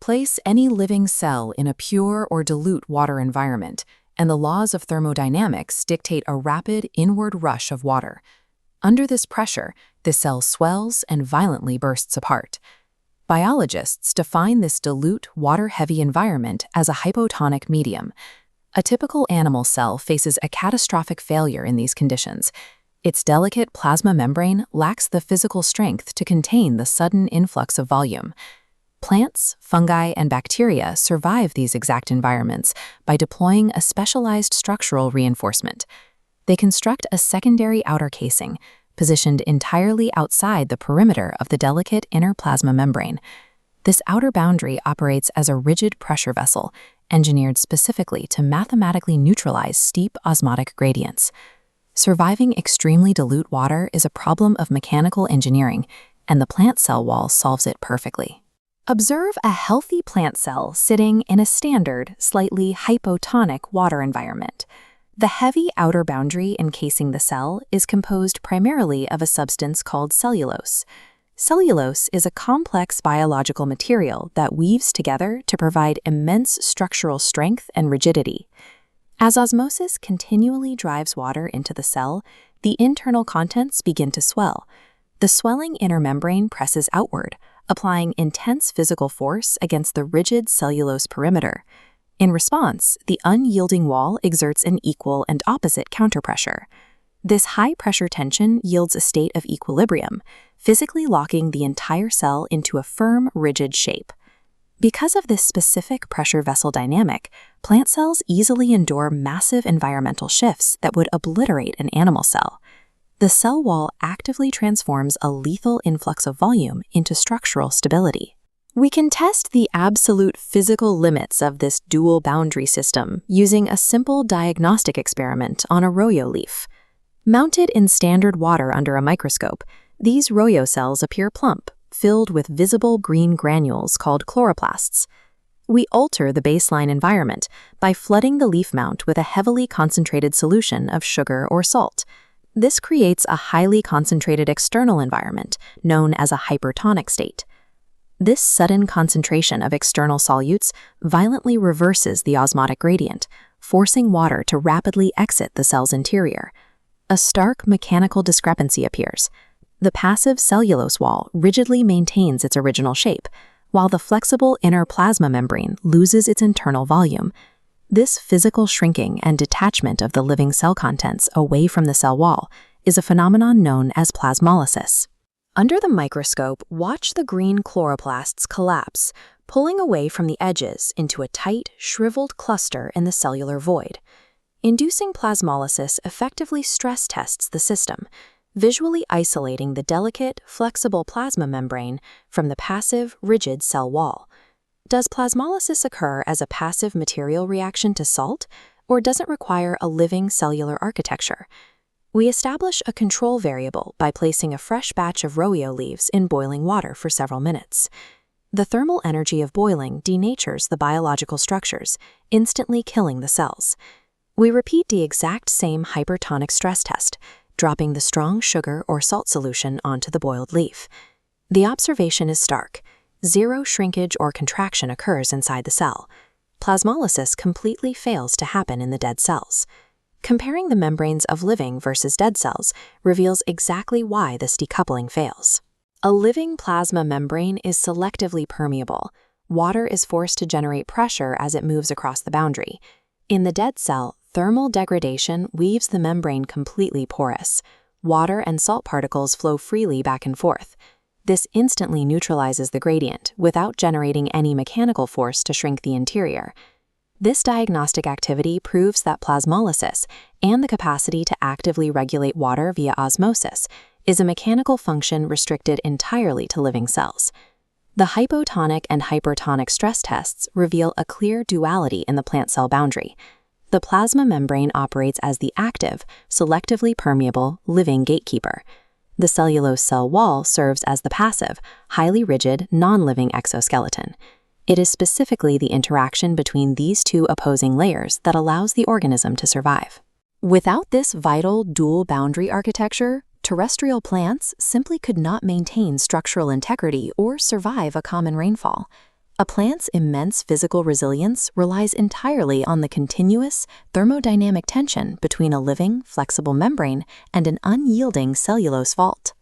Place any living cell in a pure or dilute water environment, and the laws of thermodynamics dictate a rapid inward rush of water. Under this pressure, the cell swells and violently bursts apart. Biologists define this dilute, water-heavy environment as a hypotonic medium. A typical animal cell faces a catastrophic failure in these conditions. Its delicate plasma membrane lacks the physical strength to contain the sudden influx of volume. Plants, fungi, and bacteria survive these exact environments by deploying a specialized structural reinforcement. They construct a secondary outer casing, positioned entirely outside the perimeter of the delicate inner plasma membrane. This outer boundary operates as a rigid pressure vessel, engineered specifically to mathematically neutralize steep osmotic gradients. Surviving extremely dilute water is a problem of mechanical engineering, and the plant cell wall solves it perfectly. Observe a healthy plant cell sitting in a standard, slightly hypotonic water environment. The heavy outer boundary encasing the cell is composed primarily of a substance called cellulose. Cellulose is a complex biological material that weaves together to provide immense structural strength and rigidity. As osmosis continually drives water into the cell, the internal contents begin to swell. The swelling inner membrane presses outward, applying intense physical force against the rigid cellulose perimeter. In response, the unyielding wall exerts an equal and opposite counterpressure. This high-pressure tension yields a state of equilibrium, physically locking the entire cell into a firm, rigid shape. Because of this specific pressure vessel dynamic, plant cells easily endure massive environmental shifts that would obliterate an animal cell. The cell wall actively transforms a lethal influx of volume into structural stability. We can test the absolute physical limits of this dual boundary system using a simple diagnostic experiment on a royo leaf. Mounted in standard water under a microscope, these royo cells appear plump, filled with visible green granules called chloroplasts. We alter the baseline environment by flooding the leaf mount with a heavily concentrated solution of sugar or salt. This creates a highly concentrated external environment, known as a hypertonic state. This sudden concentration of external solutes violently reverses the osmotic gradient, forcing water to rapidly exit the cell's interior. A stark mechanical discrepancy appears. The passive cellulose wall rigidly maintains its original shape, while the flexible inner plasma membrane loses its internal volume. This physical shrinking and detachment of the living cell contents away from the cell wall is a phenomenon known as plasmolysis. Under the microscope, watch the green chloroplasts collapse, pulling away from the edges into a tight, shriveled cluster in the cellular void. Inducing plasmolysis effectively stress tests the system, visually isolating the delicate, flexible plasma membrane from the passive, rigid cell wall. Does plasmolysis occur as a passive material reaction to salt, or does it require a living cellular architecture? We establish a control variable by placing a fresh batch of royo leaves in boiling water for several minutes. The thermal energy of boiling denatures the biological structures, instantly killing the cells. We repeat the exact same hypertonic stress test, dropping the strong sugar or salt solution onto the boiled leaf. The observation is stark. Zero shrinkage or contraction occurs inside the cell. Plasmolysis completely fails to happen in the dead cells. Comparing the membranes of living versus dead cells reveals exactly why this decoupling fails. A living plasma membrane is selectively permeable. Water is forced to generate pressure as it moves across the boundary. In the dead cell, thermal degradation weaves the membrane completely porous. Water and salt particles flow freely back and forth. This instantly neutralizes the gradient without generating any mechanical force to shrink the interior. This diagnostic activity proves that plasmolysis and the capacity to actively regulate water via osmosis is a mechanical function restricted entirely to living cells. The hypotonic and hypertonic stress tests reveal a clear duality in the plant cell boundary. The plasma membrane operates as the active, selectively permeable, living gatekeeper. The cellulose cell wall serves as the passive, highly rigid, non-living exoskeleton. It is specifically the interaction between these two opposing layers that allows the organism to survive. Without this vital dual boundary architecture, terrestrial plants simply could not maintain structural integrity or survive a common rainfall. A plant's immense physical resilience relies entirely on the continuous thermodynamic tension between a living, flexible membrane and an unyielding cellulose vault.